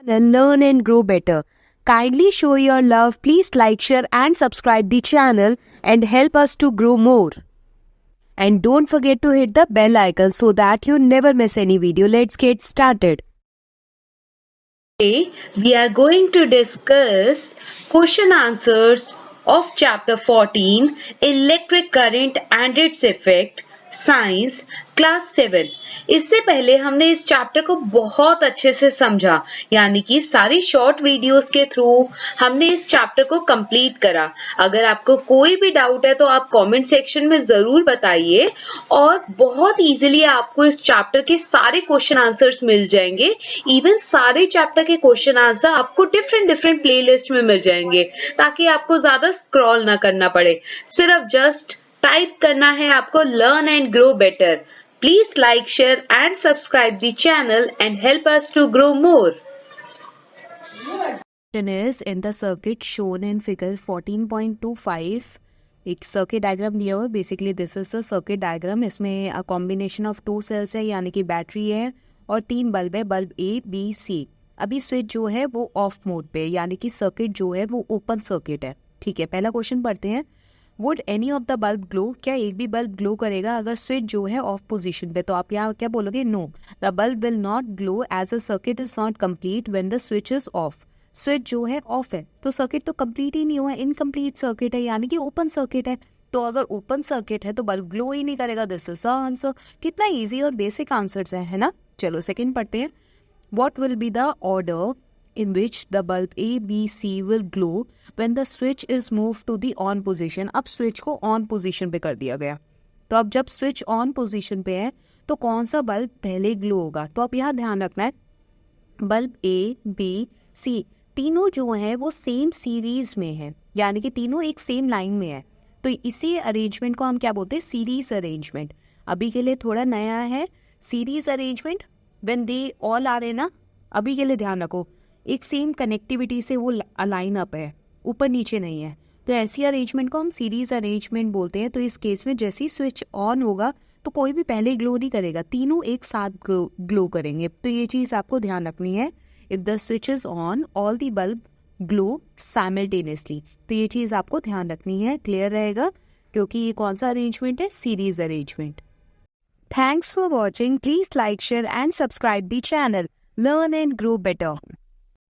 and learn and grow better. Kindly show your love. Please like, share and subscribe the channel and help us to grow more. And don't forget to hit the bell icon so that you never miss any video. Let's get started. Today we are going to discuss question answers of chapter 14, Electric Current and its Effect, science class 7। इससे पहले हमने इस chapter को बहुत अच्छे से समझा, यानी कि सारी शॉर्ट वीडियोस के थ्रू हमने इस चैप्टर को कंप्लीट करा। अगर आपको कोई भी डाउट है तो आप कमेंट सेक्शन में जरूर बताइए और बहुत इजीली आपको इस चैप्टर के सारे क्वेश्चन आंसर्स मिल जाएंगे। इवन सारे चैप्टर के क्वेश्चन आंसर आपको डिफरेंट प्लेलिस्ट में मिल जाएंगे, ताकि आपको ज्यादा स्क्रॉल ना करना पड़े। सिर्फ जस्ट टाइप करना है आपको learn and grow better. Please like, share and subscribe the channel and help us to grow more. Is in the circuit shown in figure 14.25 एक सर्किट डायग्राम दिया हुआ है। Basically this is the circuit diagram. इसमें combination of 2 sales है, यानी कि battery है और 3 बल्ब है, बल्ब ए बी सी। अभी स्विच जो है वो ऑफ मोड पे, यानी कि सर्किट जो है वो ओपन सर्किट है। ठीक है, पहला क्वेश्चन पढ़ते हैं। Would any of the bulb glow? क्या एक भी बल्ब ग्लो करेगा अगर स्विच जो है ऑफ पोजीशन पे? तो आप यहाँ क्या बोलोगे? No, the bulb will not glow as a circuit is not complete when the switch is off. Switch जो है ऑफ है तो सर्किट तो कंप्लीट ही नहीं हुआ, इनकम्प्लीट सर्किट है, यानी कि ओपन सर्किट है। तो अगर ओपन सर्किट है तो बल्ब ग्लो ही नहीं करेगा। This is the answer. कितना इजी और बेसिक आंसर्स है ना। चलो सेकंड पढ़ते हैं। What will be the order in which the bulb A, B, C will glow when the switch is moved to the on position? अब switch को on position पे कर दिया गया, तो अब जब स्विच ऑन पोजीशन पे है तो कौन सा बल्ब पहले ग्लो होगा? तो अब यहाँ ध्यान रखना है, बल्ब ए बी सी तीनों जो है वो सेम सीरीज में है, यानी कि तीनों एक सेम लाइन में है। तो इसी अरेंजमेंट को हम क्या बोलते हैं? Series arrangement. अभी के लिए थोड़ा नया है series arrangement. When they all आ रहे ना, अभी के लिए ध्यान रखो, एक सेम कनेक्टिविटी से वो अलाइन अप है, ऊपर नीचे नहीं है। तो ऐसी अरेंजमेंट को हम सीरीज अरेंजमेंट बोलते हैं। तो इस केस में जैसे ही स्विच ऑन होगा तो कोई भी पहले ग्लो नहीं करेगा, तीनों एक साथ ग्लो करेंगे। तो ये चीज़ आपको ध्यान रखनी है। If the switch is on all the bulb glow simultaneously. तो ये चीज़ आपको ध्यान रखनी है, क्लियर रहेगा, क्योंकि ये कौन सा अरेंजमेंट है? Series arrangement. Thanks for watching. Please like, share and subscribe the channel. Learn and grow better.